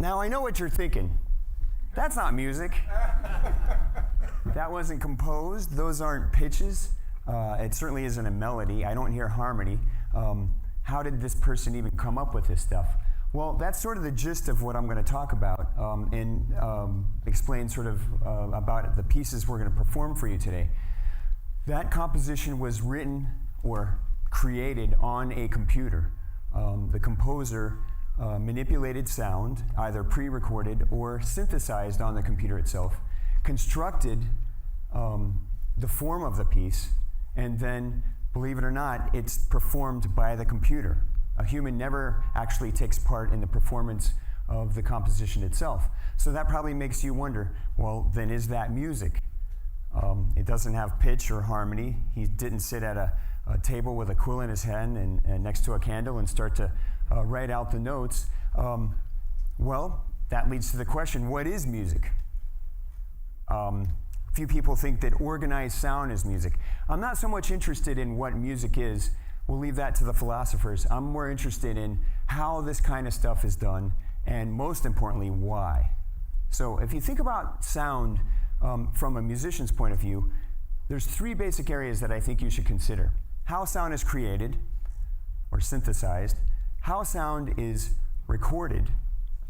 Now, I know what you're thinking. That's not music. That wasn't composed. Those aren't pitches. It certainly isn't a melody. I don't hear harmony. How did this person even come up with this stuff? Well, that's sort of the gist of what I'm going to talk about and explain sort of about the pieces we're going to perform for you today. That composition was written or created on a computer. The composer manipulated sound, either pre-recorded or synthesized on the computer itself, constructed the form of the piece, and then, believe it or not, it's performed by the computer. A human never actually takes part in the performance of the composition itself. So that probably makes you wonder, well, then is that music? It doesn't have pitch or harmony. He didn't sit at a table with a quill in his hand and next to a candle and start to write out the notes. Well, that leads to the question, what is music? Few people think that organized sound is music. I'm not so much interested in what music is. We'll leave that to the philosophers. I'm more interested in how this kind of stuff is done, and most importantly, why. So if you think about sound from a musician's point of view, there's three basic areas that I think you should consider. How sound is created or synthesized, how sound is recorded,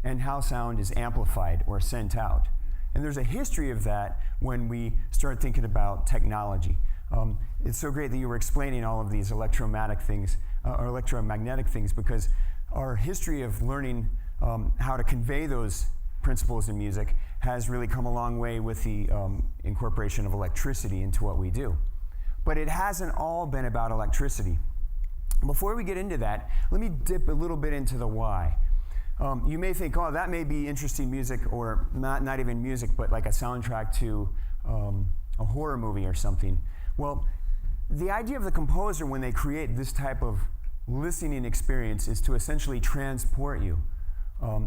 and how sound is amplified or sent out. And there's a history of that when we start thinking about technology. It's so great that you were explaining all of these electromagnetic things, because our history of learning how to convey those principles in music has really come a long way with the incorporation of electricity into what we do. But it hasn't all been about electricity. Before we get into that, let me dip a little bit into the why. You may think, oh, that may be interesting music, or not even music, but like a soundtrack to a horror movie or something. Well, the idea of the composer when they create this type of listening experience is to essentially transport you.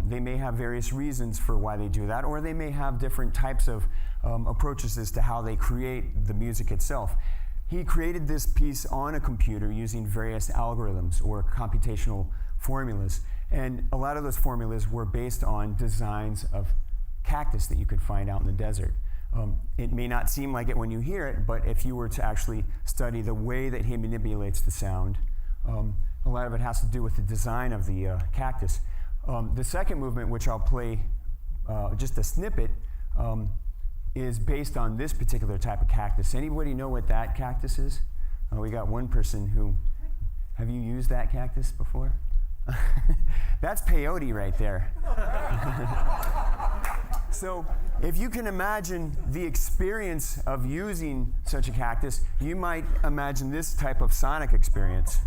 They may have various reasons for why they do that, or they may have different types of approaches as to how they create the music itself. He created this piece on a computer using various algorithms or computational formulas. And a lot of those formulas were based on designs of cactus that you could find out in the desert. It may not seem like it when you hear it, but if you were to actually study the way that he manipulates the sound, a lot of it has to do with the design of the cactus. The second movement, which I'll play just a snippet, is based on this particular type of cactus. Anybody know what that cactus is? We got one person who, have you used that cactus before? That's peyote right there. So if you can imagine the experience of using such a cactus, you might imagine this type of sonic experience.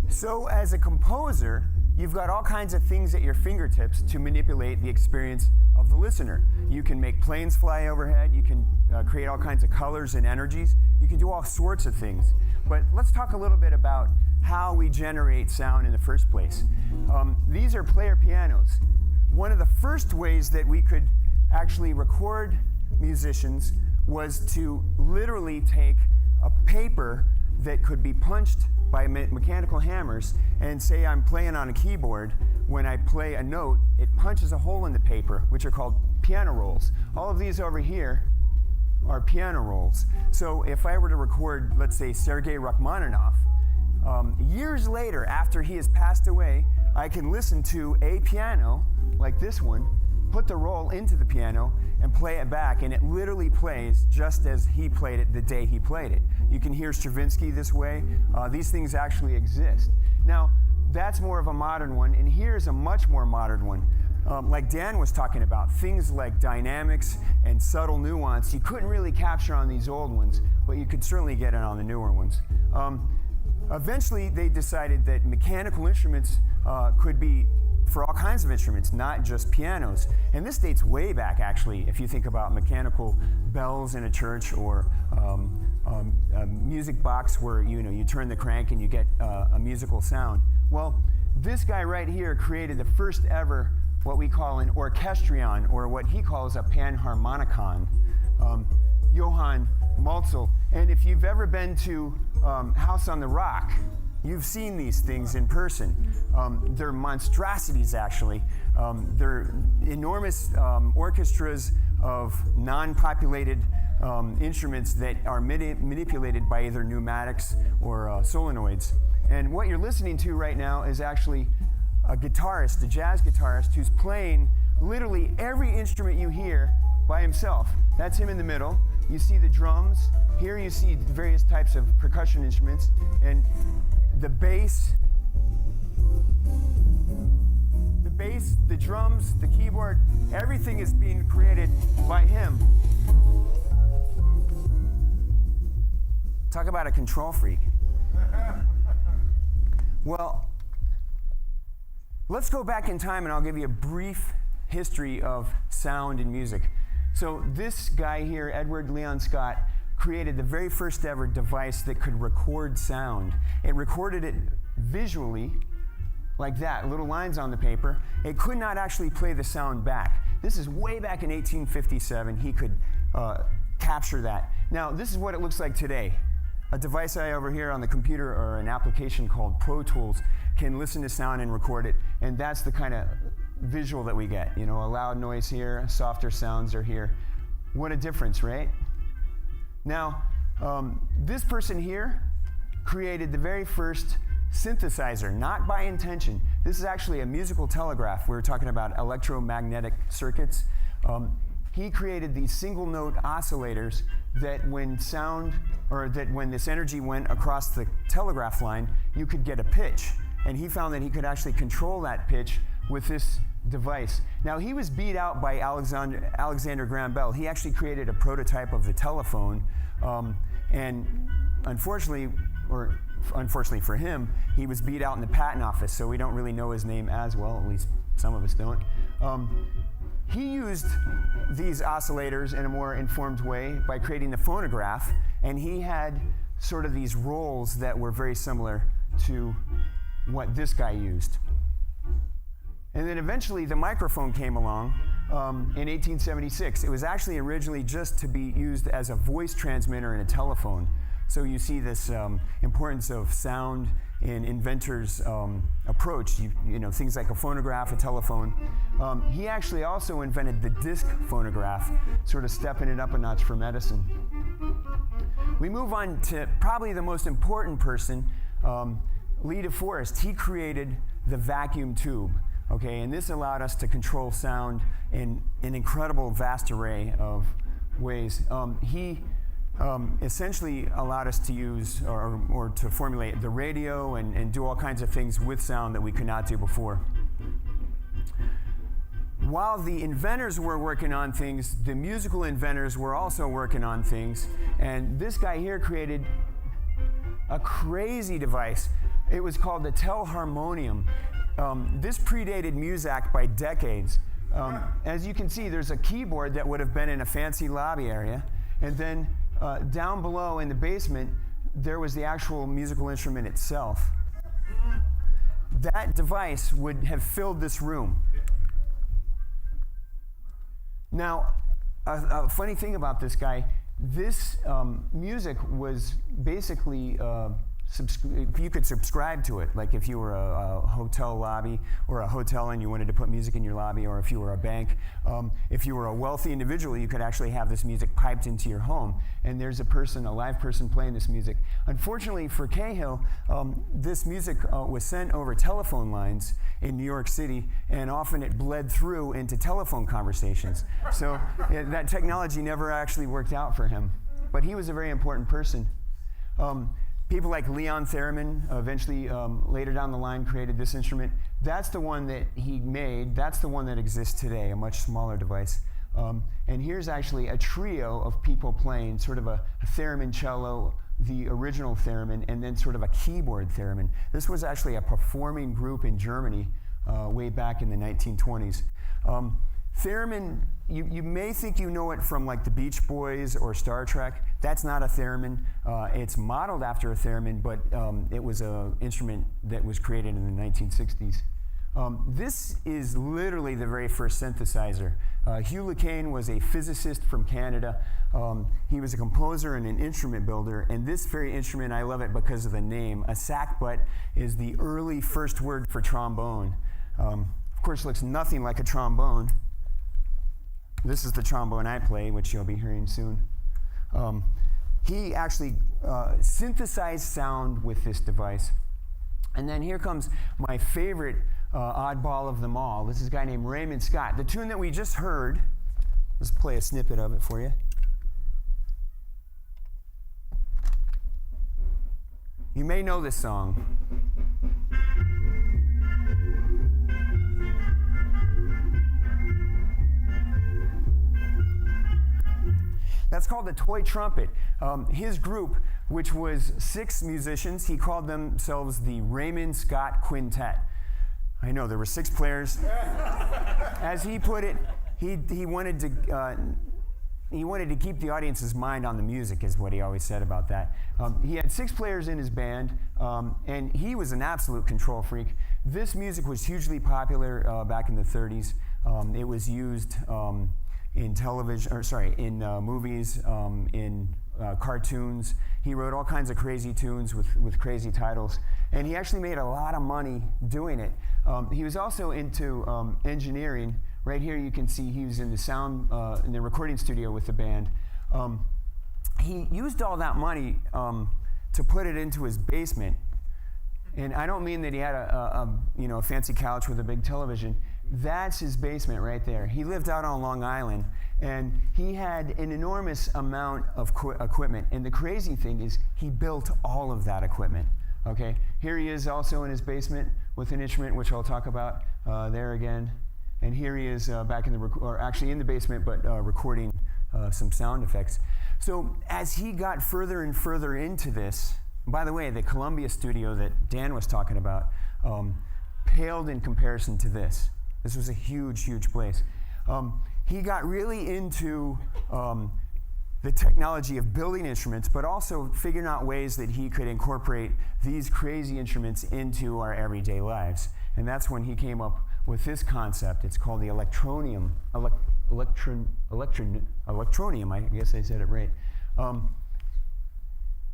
So as a composer, you've got all kinds of things at your fingertips to manipulate the experience of the listener. You can make planes fly overhead, you can create all kinds of colors and energies, you can do all sorts of things. But let's talk a little bit about how we generate sound in the first place. These are player pianos. One of the first ways that we could actually record musicians was to literally take a paper that could be punched by mechanical hammers, and say I'm playing on a keyboard. When I play a note, it punches a hole in the paper, which are called piano rolls. All of these over here are piano rolls. So if I were to record, let's say, Sergei Rachmaninoff, Years later, after he has passed away, I can listen to a piano like this one, put the roll into the piano, and play it back, and it literally plays just as he played it the day he played it. You can hear Stravinsky this way. These things actually exist. Now, that's more of a modern one, and here's a much more modern one. Like Dan was talking about, things like dynamics and subtle nuance, you couldn't really capture on these old ones, but you could certainly get it on the newer ones. Eventually, they decided that mechanical instruments could be for all kinds of instruments, not just pianos. And this dates way back, actually, if you think about mechanical bells in a church or a music box where you turn the crank and you get a musical sound. Well, this guy right here created the first ever what we call an orchestrion, or what he calls a panharmonicon. Johann Malzel. And if you've ever been to House on the Rock, you've seen these things in person. They're monstrosities, actually. They're enormous orchestras of non-populated instruments that are manipulated by either pneumatics or solenoids. And what you're listening to right now is actually a guitarist, a jazz guitarist, who's playing literally every instrument you hear by himself. That's him in the middle. You see the drums. Here you see various types of percussion instruments. And the bass, the drums, the keyboard, everything is being created by him. Talk about a control freak. Well, let's go back in time and I'll give you a brief history of sound and music. So this guy here, Edward Leon Scott, created the very first ever device that could record sound. It recorded it visually, like that, little lines on the paper. It could not actually play the sound back. This is way back in 1857. He could capture that. Now, this is what it looks like today. A device I over here on the computer, or an application called Pro Tools, can listen to sound and record it, and that's the kind of visual that we get. A loud noise here, softer sounds are here. What a difference, right? Now, this person here created the very first synthesizer, not by intention. This is actually a musical telegraph. We were talking about electromagnetic circuits. He created these single note oscillators that when this energy went across the telegraph line, you could get a pitch. And he found that he could actually control that pitch with this device. Now, he was beat out by Alexander Graham Bell. He actually created a prototype of the telephone, and unfortunately for him, he was beat out in the patent office, so we don't really know his name as well, at least some of us don't. He used these oscillators in a more informed way by creating the phonograph, and he had sort of these rolls that were very similar to what this guy used. And then eventually the microphone came along in 1876. It was actually originally just to be used as a voice transmitter in a telephone. So you see this importance of sound in inventors' approach. Things like a phonograph, a telephone. He actually also invented the disc phonograph, sort of stepping it up a notch for medicine. We move on to probably the most important person, Lee DeForest. He created the vacuum tube. Okay, and this allowed us to control sound in an incredible vast array of ways. He essentially allowed us to use or to formulate the radio and do all kinds of things with sound that we could not do before. While the inventors were working on things, the musical inventors were also working on things, and this guy here created a crazy device. It was called the telharmonium. This predated Muzak by decades. As you can see, there's a keyboard that would have been in a fancy lobby area, and then down below in the basement, there was the actual musical instrument itself. That device would have filled this room. Now, a funny thing about this guy, this music was basically if you could subscribe to it, like if you were a hotel lobby or a hotel and you wanted to put music in your lobby, or if you were a bank, if you were a wealthy individual, you could actually have this music piped into your home, and there's a live person playing this music. Unfortunately for Cahill, this music was sent over telephone lines in New York City, and often it bled through into telephone conversations. So that technology never actually worked out for him. But he was a very important person. People like Leon Theremin eventually, later down the line, created this instrument. That's the one that he made. That's the one that exists today, a much smaller device. And here's actually a trio of people playing, sort of a theremin cello, the original theremin, and then sort of a keyboard theremin. This was actually a performing group in Germany way back in the 1920s. Theremin, you may think you know it from like the Beach Boys or Star Trek. That's not a theremin. It's modeled after a theremin, but it was an instrument that was created in the 1960s. This is literally the very first synthesizer. Hugh LeCain was a physicist from Canada. He was a composer and an instrument builder, and this very instrument, I love it because of the name. A sackbut is the early first word for trombone. Of course, it looks nothing like a trombone. This is the trombone I play, which you'll be hearing soon. He actually synthesized sound with this device. And then here comes my favorite oddball of them all. This is a guy named Raymond Scott. The tune that we just heard, let's play a snippet of it for you. You may know this song. That's called the toy trumpet. His group, which was 6 musicians, he called themselves the Raymond Scott Quintet. I know, there were 6 players. As he put it, he wanted to keep the audience's mind on the music, is what he always said about that. He had 6 players in his band, and he was an absolute control freak. This music was hugely popular back in the 30s. It was used in movies, in cartoons. He wrote all kinds of crazy tunes with crazy titles, and he actually made a lot of money doing it. He was also into engineering. Right here you can see he was in the recording studio with the band. He used all that money to put it into his basement. And I don't mean that he had a fancy couch with a big television. That's his basement right there. He lived out on Long Island, and he had an enormous amount of equipment. And the crazy thing is, he built all of that equipment. Okay, here he is also in his basement with an instrument, which I'll talk about there again. And here he is back in the basement, but recording some sound effects. So as he got further and further into this, by the way, the Columbia studio that Dan was talking about paled in comparison to this. This was a huge, huge place. He got really into the technology of building instruments, but also figuring out ways that he could incorporate these crazy instruments into our everyday lives. And that's when he came up with this concept. It's called the electronium. Electronium, I guess I said it right.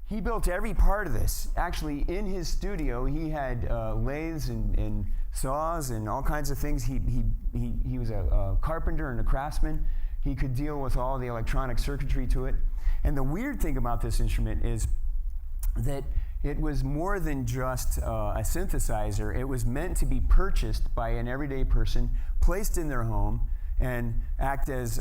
He built every part of this. Actually, in his studio, he had lathes and saws and all kinds of things. He was a carpenter and a craftsman. He could deal with all the electronic circuitry to it. And the weird thing about this instrument is that it was more than just a synthesizer. It was meant to be purchased by an everyday person, placed in their home, and act as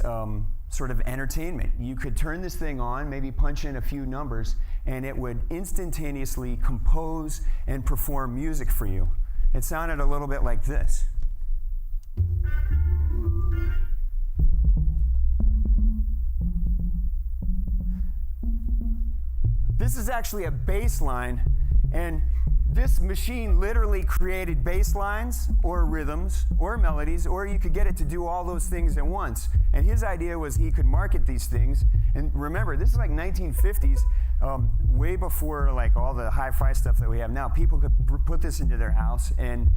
sort of entertainment. You could turn this thing on, maybe punch in a few numbers, and it would instantaneously compose and perform music for you. It sounded a little bit like this. This is actually a bass line, and this machine literally created bass lines or rhythms or melodies, or you could get it to do all those things at once. And his idea was he could market these things. And remember, this is like 1950s, way before like all the hi-fi stuff that we have now. People could put this into their house and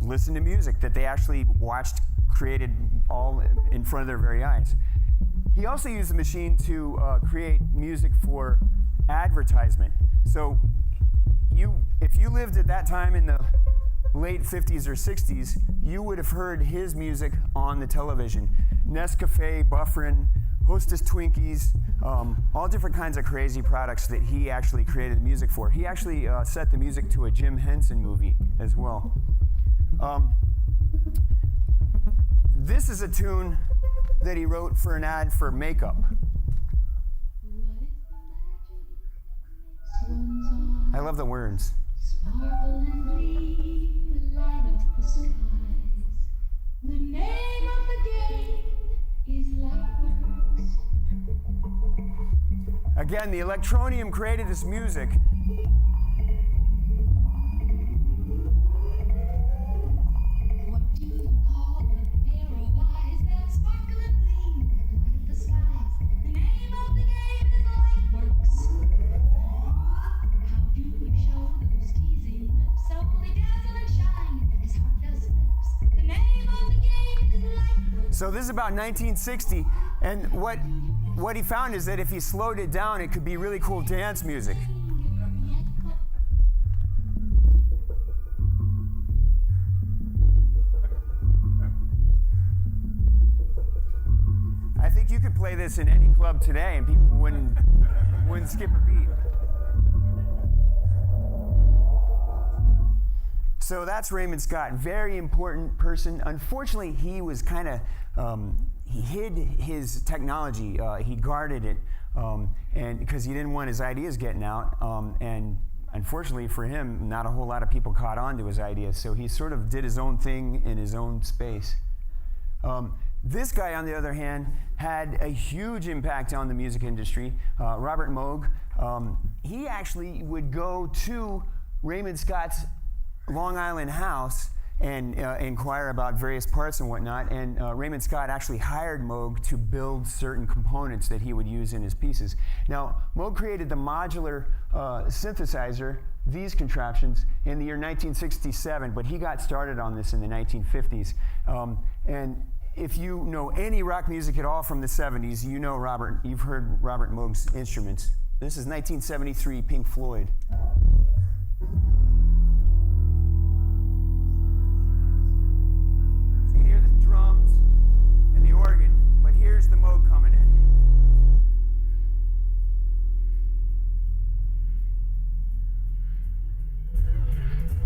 listen to music that they actually watched created all in front of their very eyes. He also used the machine to create music for advertisement. So if you lived at that time in the late 50s or 60s, you would have heard his music on the television. Nescafe, Bufferin, Hostess Twinkies, all different kinds of crazy products that he actually created the music for. He actually set the music to a Jim Henson movie as well. This is a tune that he wrote for an ad for makeup. I love the words. Sparkle and gleam, light up the skies. The name of the game is Lightworks. Again, the Electronium created this music. What do you call a pair of eyes that sparkle and gleam, light up the skies? The name of the game is Lightworks. How do you show those teasing lips so they dazzle and shine as hard as lips? The name of the game is Lightworks. So this is about 1960, and what he found is that if he slowed it down, it could be really cool dance music. I think you could play this in any club today and people wouldn't skip a beat. So that's Raymond Scott, very important person. Unfortunately, he was kind of, he hid his technology, he guarded it, and because he didn't want his ideas getting out, and unfortunately for him, not a whole lot of people caught on to his ideas, so he sort of did his own thing in his own space. This guy, on the other hand, had a huge impact on the music industry, Robert Moog. He actually would go to Raymond Scott's Long Island house and inquire about various parts and whatnot, and Raymond Scott actually hired Moog to build certain components that he would use in his pieces. Now, Moog created the modular synthesizer, these contraptions, in the year 1967, but he got started on this in the 1950s. And if you know any rock music at all from the 70s, you know you've heard Robert Moog's instruments. This is 1973 Pink Floyd. So you hear the drums and the organ, but here's the Moog coming in.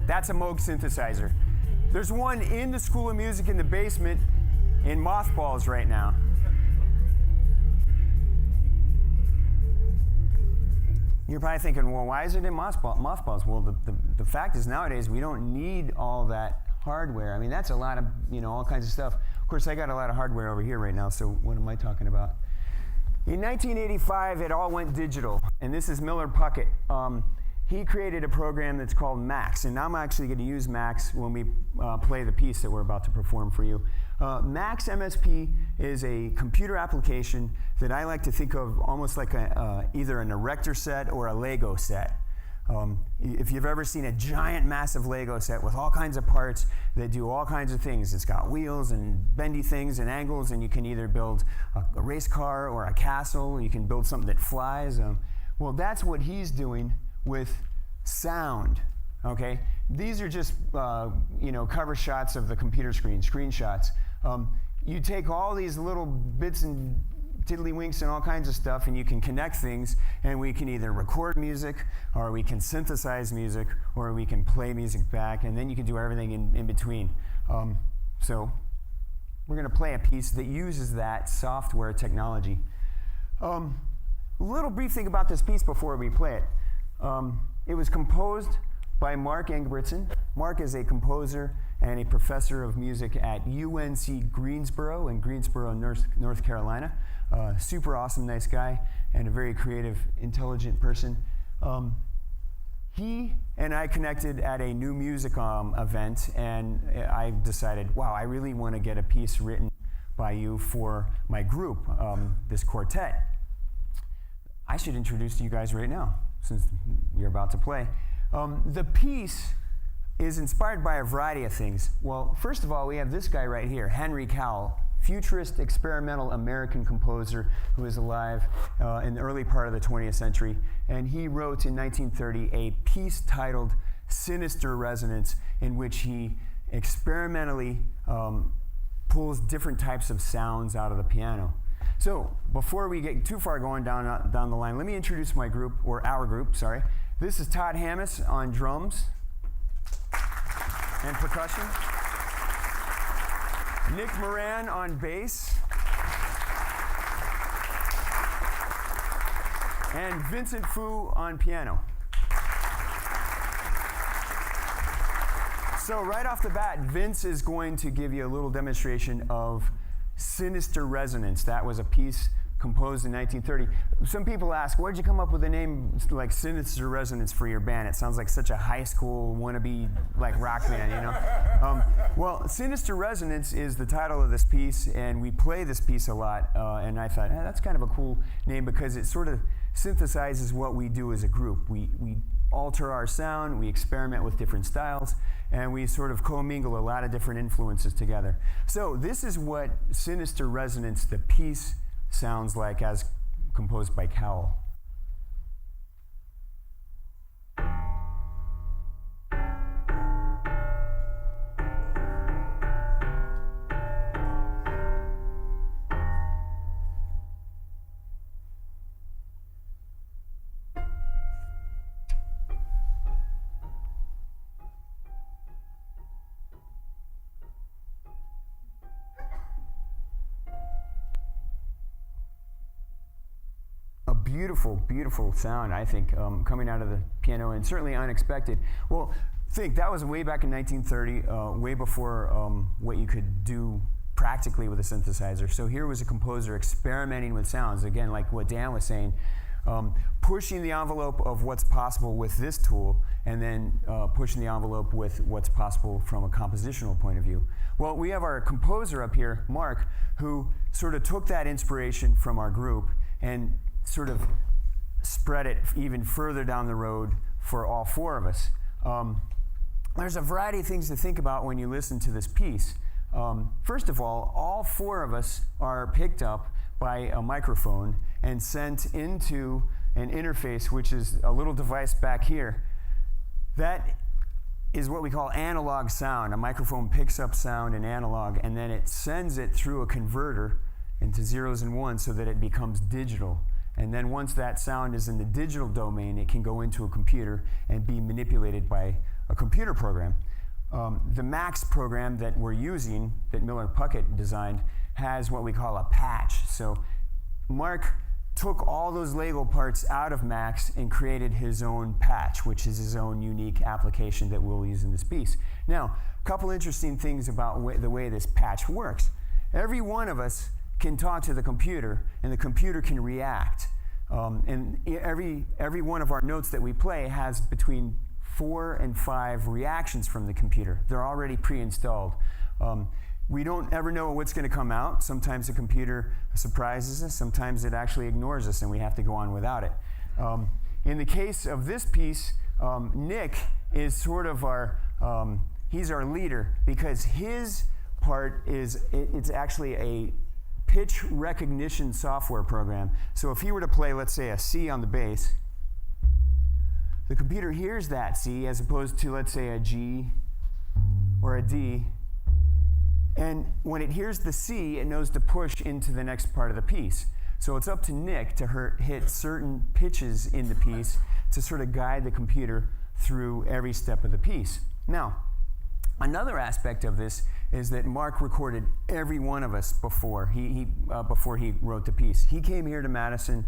That's a Moog synthesizer. There's one in the School of Music in the basement in mothballs right now. You're probably thinking, well, why is it in mothballs? Well, the fact is nowadays we don't need all that hardware. I mean, that's a lot of, all kinds of stuff. Of course, I got a lot of hardware over here right now, so what am I talking about? In 1985, it all went digital, and this is Miller Puckett. He created a program that's called Max, and I'm actually going to use Max when we play the piece that we're about to perform for you. Max MSP is a computer application that I like to think of almost like either an erector set or a Lego set. If you've ever seen a giant, massive Lego set with all kinds of parts that do all kinds of things, it's got wheels and bendy things and angles, and you can either build a race car or a castle, you can build something that flies. Well, that's what he's doing with sound, okay? These are just, cover shots of the computer screen, screenshots. You take all these little bits and tiddlywinks and all kinds of stuff, and you can connect things, and we can either record music, or we can synthesize music, or we can play music back, and then you can do everything in between. So we're gonna play a piece that uses that software technology. A little brief thing about this piece before we play it. It was composed by Mark Engebretson. Mark is a composer and a professor of music at UNC Greensboro in Greensboro, North Carolina. Super awesome, nice guy, and a very creative, intelligent person. He and I connected at a new music event, and I decided, wow, I really want to get a piece written by you for my group, this quartet. I should introduce you guys right now, since you're about to play. The piece is inspired by a variety of things. Well, first of all, we have this guy right here, Henry Cowell, futurist experimental American composer who was alive in the early part of the 20th century. And he wrote in 1930 a piece titled Sinister Resonance, in which he experimentally pulls different types of sounds out of the piano. So before we get too far going down the line, let me introduce my group, or our group, sorry. This is Todd Hammis on drums and percussion. Nick Moran on bass. And Vincent Fu on piano. So right off the bat, Vince is going to give you a little demonstration of Sinister Resonance. That was a piece composed in 1930. Some people ask, where'd you come up with a name like Sinister Resonance for your band? It sounds like such a high school wannabe like rock band, you know? Well, Sinister Resonance is the title of this piece, and we play this piece a lot, and I thought, that's kind of a cool name because it sort of synthesizes what we do as a group. We alter our sound, we experiment with different styles, and we sort of commingle a lot of different influences together. So this is what Sinister Resonance, the piece, sounds like as composed by Cowell. Beautiful, beautiful sound, I think, coming out of the piano, and certainly unexpected. Well, think, that was way back in 1930, way before what you could do practically with a synthesizer. So here was a composer experimenting with sounds, again, like what Dan was saying, pushing the envelope of what's possible with this tool, and then pushing the envelope with what's possible from a compositional point of view. Well, we have our composer up here, Mark, who sort of took that inspiration from our group and sort of spread it even further down the road for all four of us. There's a variety of things to think about when you listen to this piece. First of all four of us are picked up by a microphone and sent into an interface, which is a little device back here. That is what we call analog sound. A microphone picks up sound in analog, and then it sends it through a converter into zeros and ones so that it becomes digital. And then once that sound is in the digital domain, it can go into a computer and be manipulated by a computer program. The Max program that we're using, that Miller Puckett designed, has what we call a patch. So Mark took all those Lego parts out of Max and created his own patch, which is his own unique application that we'll use in this piece. Now, a couple interesting things about the way this patch works. Every one of us can talk to the computer, and the computer can react. And every one of our notes that we play has between 4 and 5 reactions from the computer. They're already pre-installed. We don't ever know what's going to come out. Sometimes the computer surprises us. Sometimes it actually ignores us, and we have to go on without it. In the case of this piece, Nick is sort of he's our leader, because his part it's actually a pitch recognition software program. So if he were to play, let's say, a C on the bass, the computer hears that C as opposed to, let's say, a G or a D. And when it hears the C, it knows to push into the next part of the piece. So it's up to Nick to hit certain pitches in the piece to sort of guide the computer through every step of the piece. Now, another aspect of this is that Mark recorded every one of us before he wrote the piece. He came here to Madison,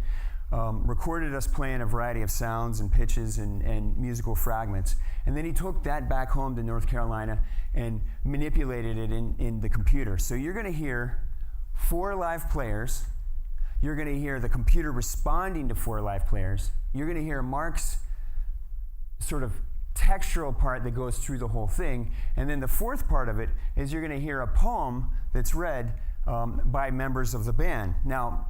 recorded us playing a variety of sounds and pitches and musical fragments, and then he took that back home to North Carolina and manipulated it in the computer. So you're going to hear 4 live players. You're going to hear the computer responding to 4 live players. You're going to hear Mark's sort of textural part that goes through the whole thing. And then the fourth part of it is you're going to hear a poem that's read by members of the band. Now,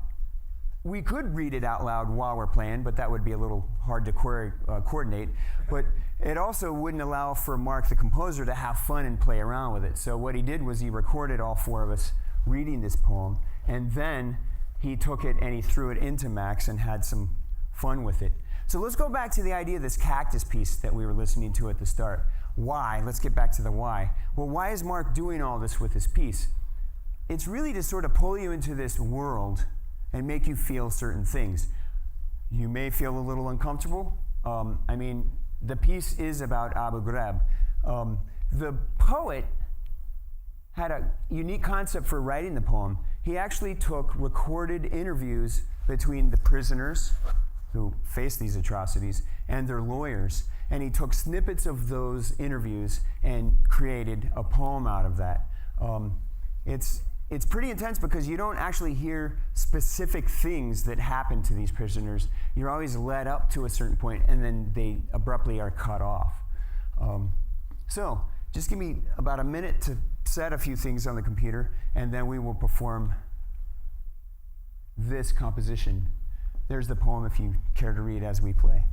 we could read it out loud while we're playing, but that would be a little hard to coordinate. But it also wouldn't allow for Mark, the composer, to have fun and play around with it. So what he did was he recorded all 4 of us reading this poem, and then he took it and he threw it into Max and had some fun with it. So let's go back to the idea of this cactus piece that we were listening to at the start. Why? Let's get back to the why. Well, why is Mark doing all this with this piece? It's really to sort of pull you into this world and make you feel certain things. You may feel a little uncomfortable. The piece is about Abu Ghraib. The poet had a unique concept for writing the poem. He actually took recorded interviews between the prisoners who faced these atrocities and their lawyers, and he took snippets of those interviews and created a poem out of that. It's pretty intense because you don't actually hear specific things that happen to these prisoners. You're always led up to a certain point, and then they abruptly are cut off. So just give me about a minute to set a few things on the computer, and then we will perform this composition. There's the poem if you care to read as we play.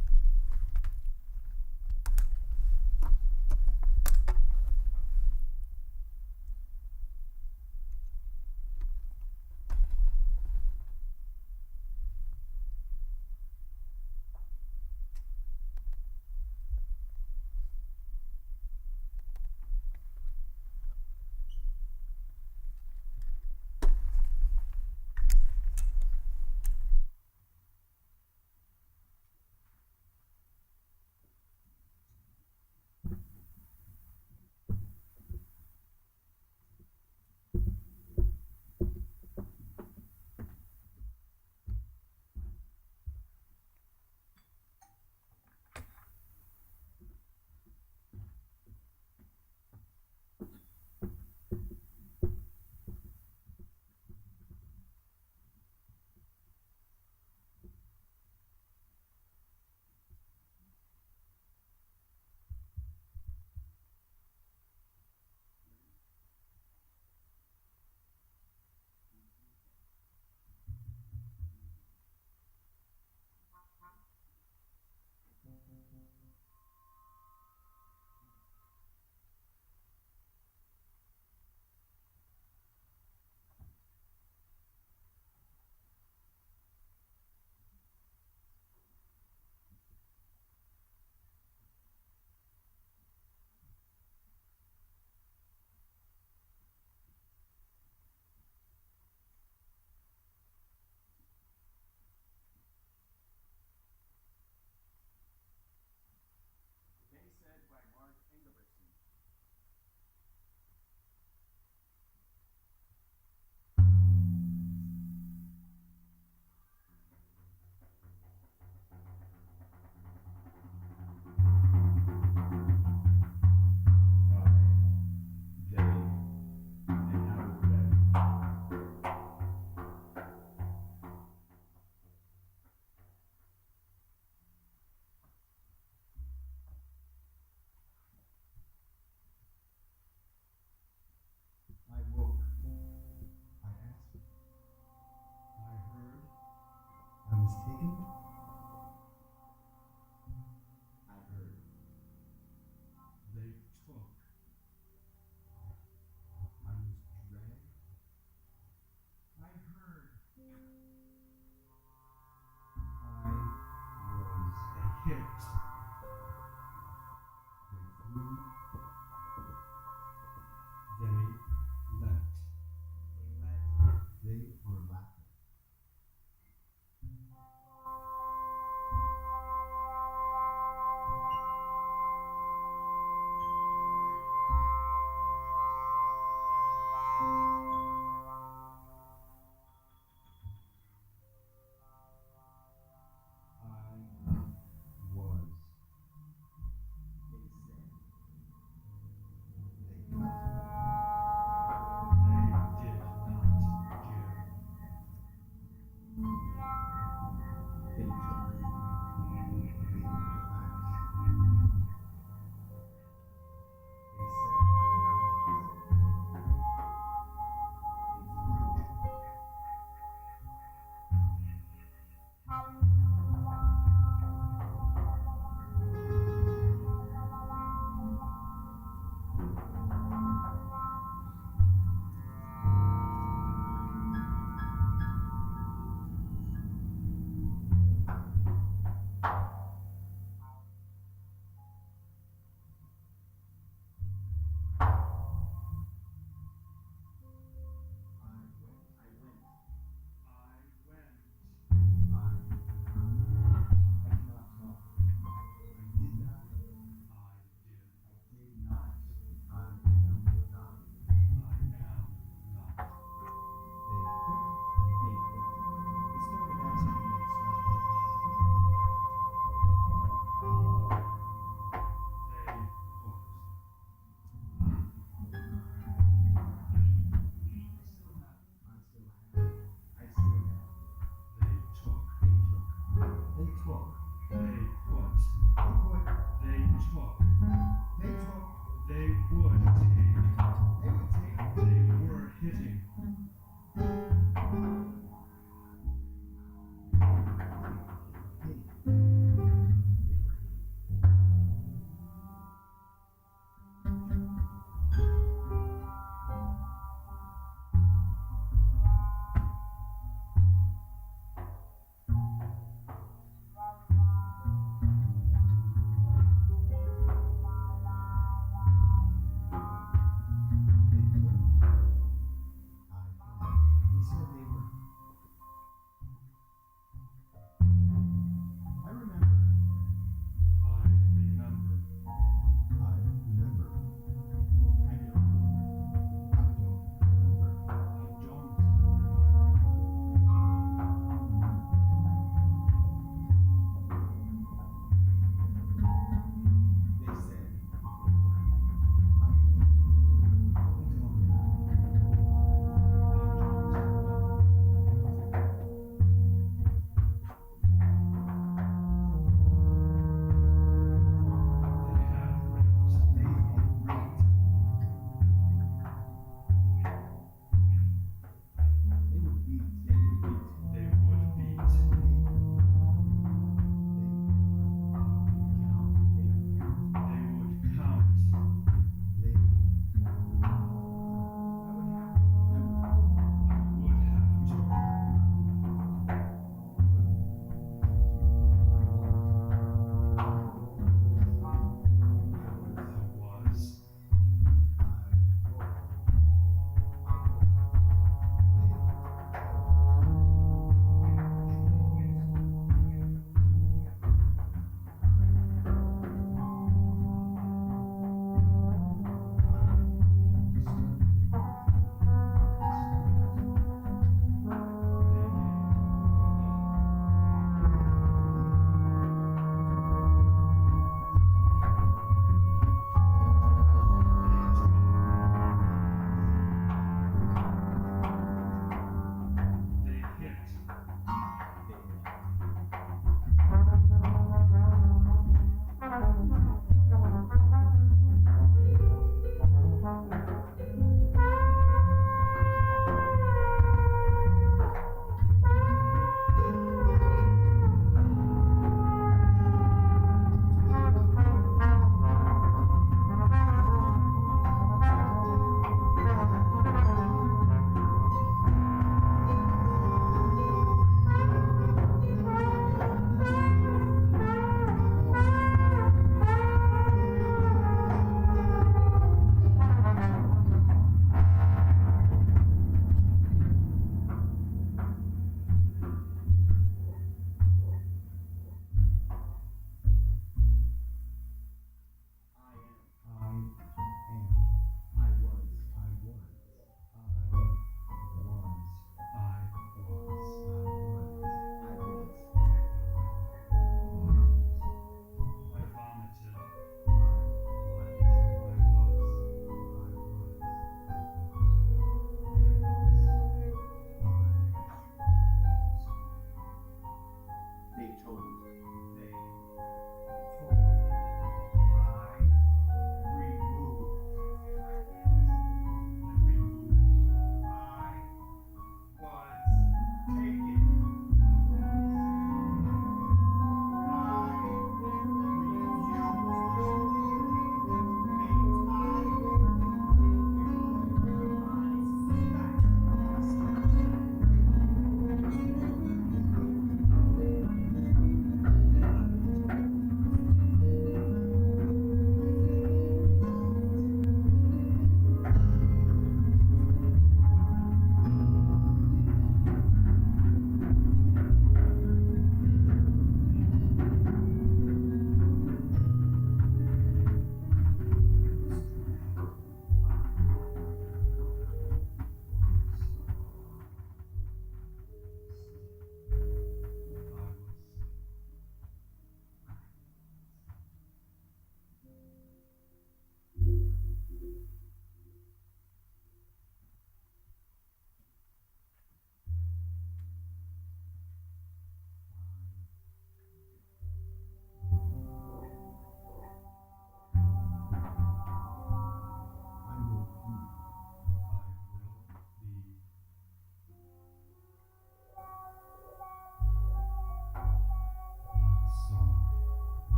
I woke. I asked. I heard. I was taken.